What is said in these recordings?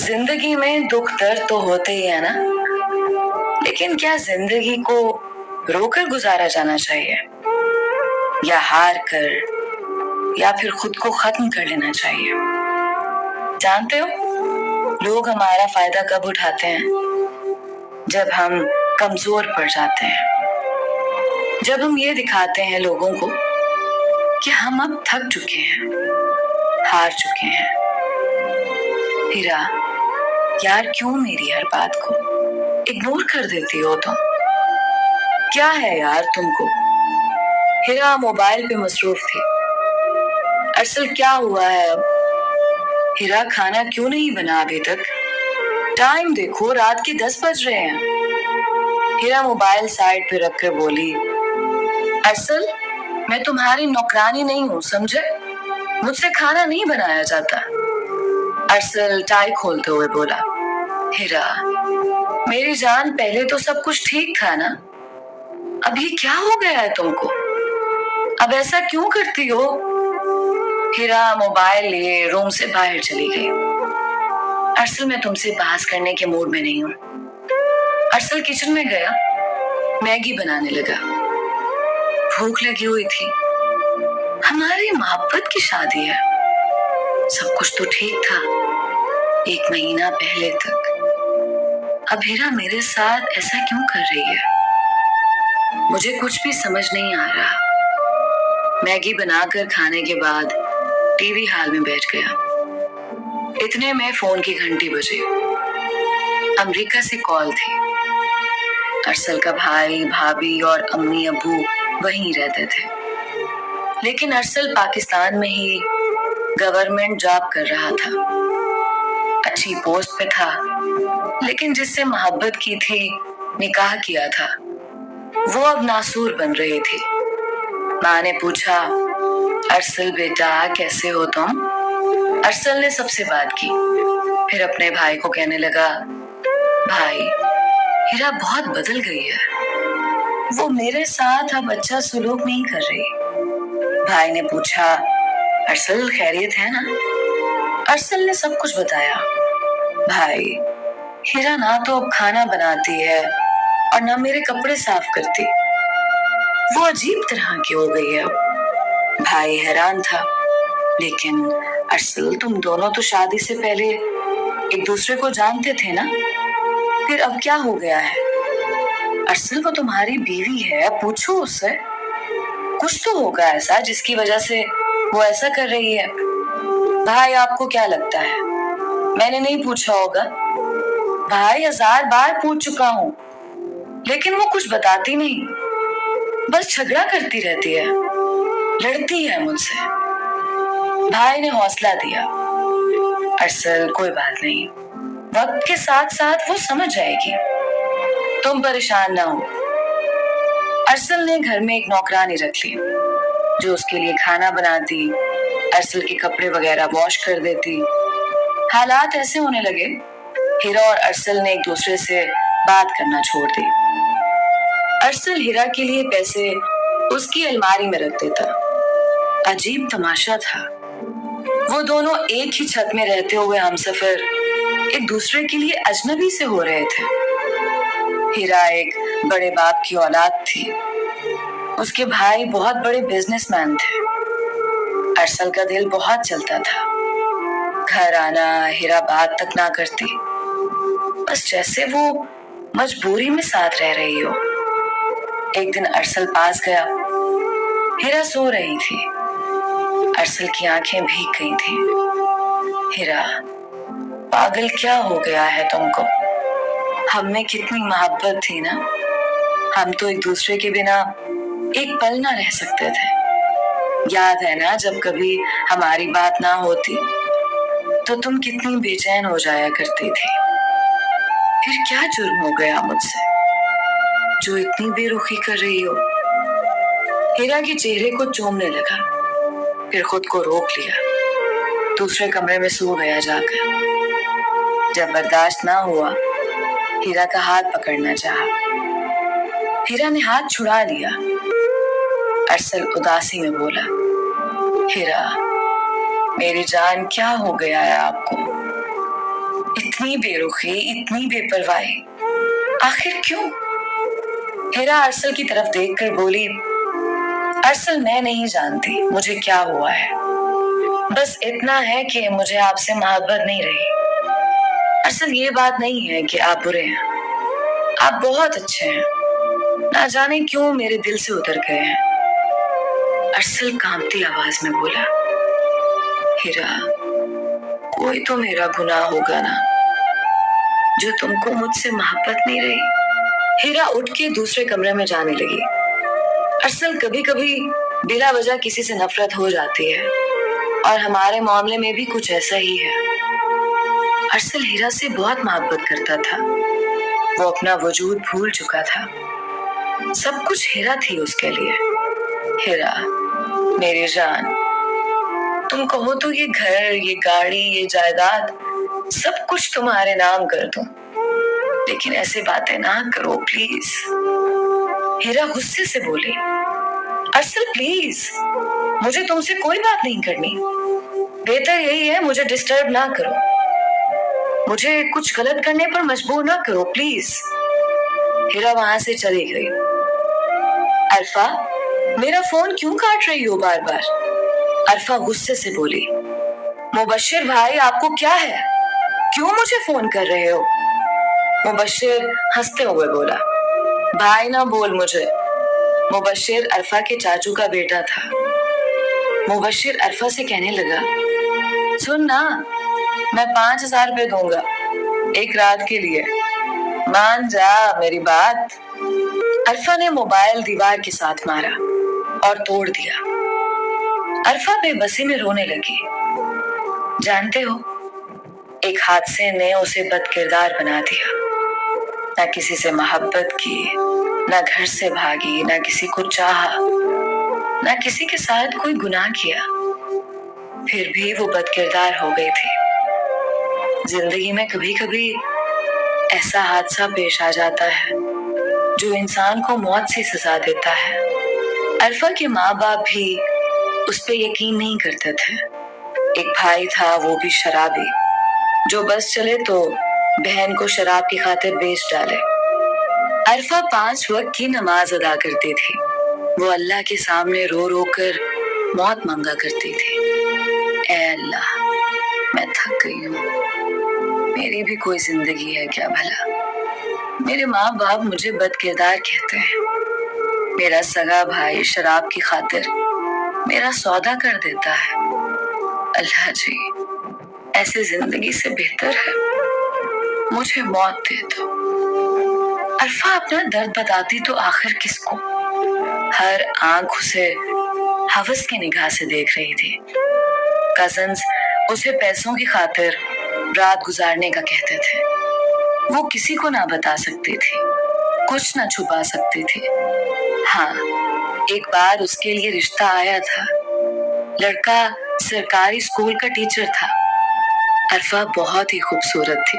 जिंदगी में दुख दर्द तो होते ही है ना। लेकिन क्या जिंदगी को रोकर गुजारा जाना चाहिए या हार कर या फिर खुद को खत्म कर लेना चाहिए? जानते हो, लोग हमारा फायदा कब उठाते हैं? जब हम कमजोर पड़ जाते हैं, जब हम ये दिखाते हैं लोगों को कि हम अब थक चुके हैं, हार चुके हैं। हीरा, यार क्यों मेरी हर बात को इग्नोर कर देती हो तुम? क्या है यार तुमको? हीरा मोबाइल पे मसरूफ थी। अरसल क्या हुआ है अब? हीरा, खाना क्यों नहीं बना अभी तक? टाइम देखो, रात के 10 बज रहे हैं। हीरा मोबाइल साइड पे रखकर बोली, अरसल मैं तुम्हारी नौकरानी नहीं हूँ, समझे? मुझसे खाना नहीं बनाया जाता। अरसल टाई खोलते हुए बोला, हीरा मेरी जान, पहले तो सब कुछ ठीक था ना? अभी क्या हो गया है तुमको? अब ऐसा क्यों करती हो? हीरा मोबाइल लिए रूम से बाहर चली गई। अरसल मैं तुमसे बहस करने के मूड में नहीं हूँ। अरसल किचन में गया, मैगी बनाने लगा। भूख लगी हुई थी। हमारी मोहब्बत की शादी है, सब कुछ तो ठीक था 1 महीना पहले तक। अब हीरा मेरे साथ ऐसा क्यों कर रही है? मुझे कुछ भी समझ नहीं आ रहा। मैगी बनाकर खाने के बाद टीवी हाल में बैठ गया। इतने में फोन की घंटी बजी। अमेरिका से कॉल थी। अरसल का भाई, भाभी और अम्मी अब्बू वहीं रहते थे, लेकिन अरसल पाकिस्तान में ही गवर्नमेंट जॉब कर रहा था। अच्छी पोस्ट पे था, लेकिन जिससे मोहब्बत की थी, निकाह किया था, वो अब नासूर बन रही थी। माँ ने पूछा, अरसल बेटा कैसे हो तुम? अरसल ने सबसे बात की, फिर अपने भाई को कहने लगा, भाई हीरा बहुत बदल गई है, वो मेरे साथ अब अच्छा सलूक नहीं कर रही। भाई ने पूछा, अरसल खैरियत है ना? अरसल ने सब कुछ बताया। भाई, हीरा ना तो अब खाना बनाती है और ना मेरे कपड़े साफ करती, वो अजीब तरह की हो गई है अब। भाई हैरान था, लेकिन अरसल तुम दोनों तो शादी से पहले एक दूसरे को जानते थे ना, फिर अब क्या हो गया है? अरसल वो तुम्हारी बीवी है, पूछो उससे। कुछ तो होगा ऐसा जिसकी वजह से वो ऐसा कर रही है। भाई आपको क्या लगता है मैंने नहीं पूछा होगा? भाई 1000 बार पूछ चुका हूँ, लेकिन वो कुछ बताती नहीं, बस झगड़ा करती रहती है, लड़ती है मुझसे। भाई ने हौसला दिया, अरसल कोई बात नहीं, वक्त के साथ साथ वो समझ जाएगी, तुम परेशान ना हो। अरसल ने घर में एक नौकरानी रख ली, जो उसके लिए खाना बनाती, अरसल के कपड़े वगैरह वॉश कर देती। हालात ऐसे होने लगे, हीरा और अरसल ने एक दूसरे से बात करना छोड़ दी। अरसल हीरा के लिए पैसे उसकी अलमारी में रख देता। अजीब तमाशा था, वो दोनों एक ही छत में रहते हुए हमसफर एक दूसरे के लिए अजनबी से हो रहे थे। हीरा एक बड़े बाप की औलाद थी, उसके भाई बहुत बड़े बिजनेसमैन थे। अरसल का दिल बहुत चलता था, घर आना हीरा बात तक ना करती, बस जैसे वो मजबूरी में साथ रह रही हो। एक दिन अरसल पास गया, हीरा सो रही थी, अरसल की आंखें भीग गई थी। हीरा, पागल क्या हो गया है तुमको? हम में कितनी मोहब्बत थी ना, हम तो एक दूसरे के बिना एक पल ना रह सकते थे। याद है ना जब कभी हमारी बात ना होती तो तुम कितनी बेचैन हो जाया करती थी। फिर क्या जुर्म हो गया मुझसे जो इतनी बेरुखी कर रही हो? हीरा के चेहरे को चूमने लगा, फिर खुद को रोक लिया, दूसरे कमरे में सो गया जाकर। जब बर्दाश्त ना हुआ, हीरा का हाथ पकड़ना चाहा, हीरा ने हाथ छुड़ा लिया। अरसल उदासी में बोला, हीरा मेरी जान क्या हो गया है आपको? इतनी बेरुखी, इतनी बेपरवाही, आखिर क्यों? हीरा अरसल की तरफ देखकर बोली, अरसल मैं नहीं जानती मुझे क्या हुआ है, बस इतना है कि मुझे आपसे मोहब्बत नहीं रही। अरसल ये बात नहीं है कि आप बुरे हैं, आप बहुत अच्छे हैं, ना जाने क्यों मेरे दिल से उतर गए हैं। अरसल कांपती आवाज में बोला, हीरा कोई तो मेरा गुनाह होगा ना जो तुमको मुझसे मोहब्बत नहीं रही। हीरा उठ के दूसरे कमरे में जाने लगी। अरसल कभी कभी बिला वजह किसी से नफरत हो जाती है और हमारे मामले में भी कुछ ऐसा ही है। अरसल हीरा से बहुत मोहब्बत करता था, वो अपना वजूद भूल चुका था, सब कुछ हीरा थी उसके लिए। हीरा मेरी जान, तुम कहो तो ये घर, ये गाड़ी, ये जायदाद सब कुछ तुम्हारे नाम कर दूं, लेकिन ऐसे बातें ना करो प्लीज। हीरा गुस्से से बोली, अरसल प्लीज, मुझे तुमसे कोई बात नहीं करनी, बेहतर यही है मुझे डिस्टर्ब ना करो, मुझे कुछ गलत करने पर मजबूर ना करो प्लीज। हीरा वहां से चली गई। अरफा, मेरा फोन क्यों काट रही हो बार बार? अरफा गुस्से से बोली, मुबश्शिर भाई आपको क्या है, क्यों मुझे फोन कर रहे हो? मुबश्शिर हंसते हुए बोला, भाई ना बोल मुझे। मुबश्शिर अरफा के चाचू का बेटा था। मुबश्शिर अरफा से कहने लगा, सुन ना, मैं 5,000 रुपए दूंगा एक रात के लिए, मान जा मेरी बात। अरफा ने मोबाइल दीवार के साथ मारा और तोड़ दिया। अरफा बेबसी में रोने लगी। जानते हो, एक हादसे ने उसे बदकिरदार बना दिया, ना किसी से मोहब्बत की, ना घर से भागी, ना किसी को चाहा, ना किसी के साथ कोई गुनाह किया, फिर भी वो बदकिरदार हो गई थी। जिंदगी में कभी कभी ऐसा हादसा पेश आ जाता है जो इंसान को मौत से सजा देता है। अरफा के माँ बाप भी उस पे यकीन नहीं करते थे। एक भाई था, वो भी शराबी, जो बस चले तो बहन को शराब की खातिर बेच डाले। अरफा 5 वक्त की नमाज अदा करती थी, वो अल्लाह के सामने रो रो कर मौत मांगा करती थी, ऐ अल्लाह मैं थक गई हूँ, मेरी भी कोई जिंदगी है क्या भला? मेरे माँ बाप मुझे बदकिरदार कहते हैं, मेरा सगा भाई शराब की खातिर मेरा सौदा कर देता है। अल्लाह जी, ऐसे जिंदगी से बेहतर है मुझे मौत दे दो। अरफा अपना दर्द बताती तो आखिर किसको? हर आंख उसे हवस की निगाह से देख रही थी। कजन्स उसे पैसों की खातिर रात गुजारने का कहते थे, वो किसी को ना बता सकती थी, कुछ ना छुपा सकती थी। हाँ, एक बार उसके लिए रिश्ता आया था, लड़का सरकारी स्कूल का टीचर था। अरफा बहुत ही खूबसूरत थी,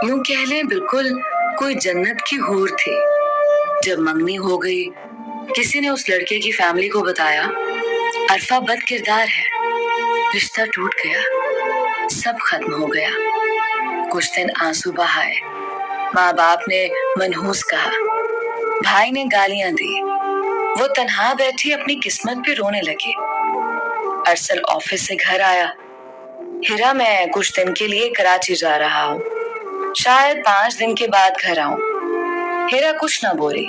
यूं कह ले बिल्कुल कोई जन्नत की हूर थी। जब मंगनी हो गई, किसी ने उस लड़के की फैमिली को बताया, अरफा बदकिरदार है, रिश्ता टूट गया, सब खत्म हो गया। कुछ दिन आंसू बहाए, माँ बाप ने मनहूस कहा, भाई ने गालियां दी, वो तन्हा बैठी अपनी किस्मत पे रोने लगी। अरसल ऑफिस से घर आया, हीरा मैं कुछ दिन के लिए कराची जा रहा हूँ, शायद 5 दिन के बाद घर आऊं। हीरा कुछ ना बोली।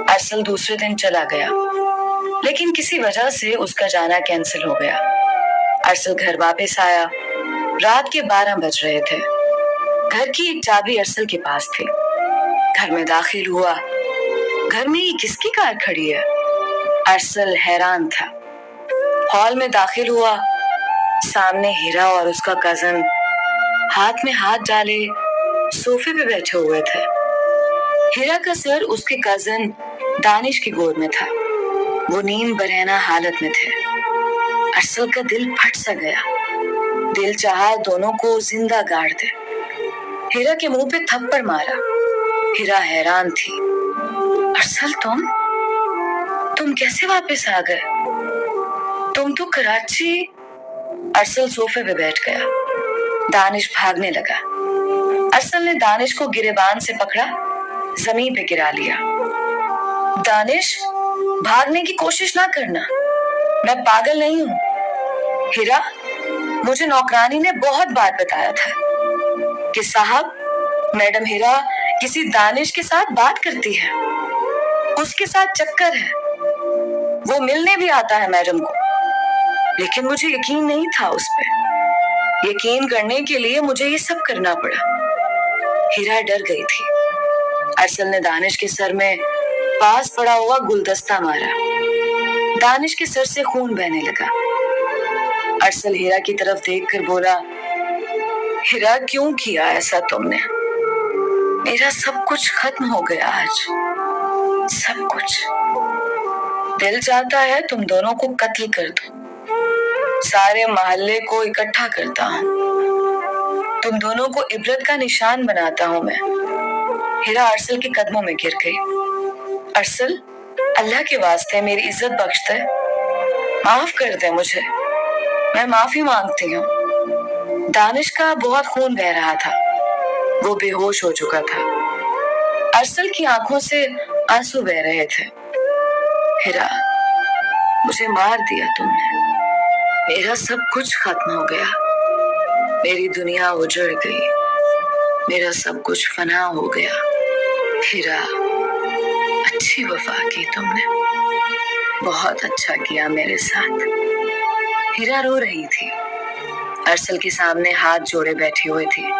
अरसल दूसरे दिन चला गया, लेकिन किसी वजह से उसका जाना कैंसिल हो गया। अरसल घर वापस आया, रात के 12 बज रहे थे। घर की एक चाबी अरसल के पास थी। घर में दाखिल हुआ, घर में ये किसकी कार खड़ी है? अरसल हैरान था। हॉल में दाखिल हुआ, सामने हीरा और उसका कजन हाथ में हाथ डाले सोफे पे बैठे हुए थे। हीरा का सर उसके कजन दानिश की गोद में था, वो नींद बरहना हालत में थे। अरसल का दिल फट सा गया, दिल चाहा दोनों को जिंदा गाड़ दे। हीरा के मुंह पे थप्पड़ मारा। हीरा हैरान थी, अरसल तुम कैसे वापस आ गए? तुम तो कराची। अरसल सोफे पे बैठ गया, दानिश भागने लगा। अरसल ने दानिश को गिरेबान से पकड़ा, जमीन पे गिरा लिया। दानिश, भागने की कोशिश ना करना, मैं पागल नहीं हूं। हीरा, मुझे नौकरानी ने बहुत बार बताया था कि साहब, मैडम हीरा किसी दानिश के साथ बात करती है, उसके साथ चक्कर है, वो मिलने भी आता है मैडम को। लेकिन मुझे यकीन नहीं था उस पे। यकीन करने के लिए मुझे ये सब करना पड़ा। हीरा डर गई थी। अरसल ने दानिश के सर में पास पड़ा हुआ गुलदस्ता मारा। दानिश के सर से खून बहने लगा। अरसल हीरा की तरफ देखकर बोला, हीरा, क्यों किया ऐसा तुमने? मेरा सब कुछ खत्म हो गया आज, सब कुछ। दिल चाहता है तुम दोनों को कत्ल कर दूं, सारे मोहल्ले को इकट्ठा करता हूं, तुम दोनों को इबरत का निशान बनाता हूं मैं। हीरा अरसल के कदमों में गिर गई। अरसल, अल्लाह के वास्ते मेरी इज्जत बख्श दे, माफ कर दे मुझे, मैं माफी मांगती हूँ। दानिश का बहुत खून बह रहा था, वो बेहोश हो चुका था। अरसल की आंखों से आंसू बह रहे थे। हीरा, मुझे मार दिया तुमने, मेरा सब कुछ खत्म हो गया, मेरी दुनिया उजड़ गई, मेरा सब कुछ फना हो गया। हीरा, अच्छी वफा की तुमने, बहुत अच्छा किया मेरे साथ। हीरा रो रही थी, अरसल के सामने हाथ जोड़े बैठी हुई थी।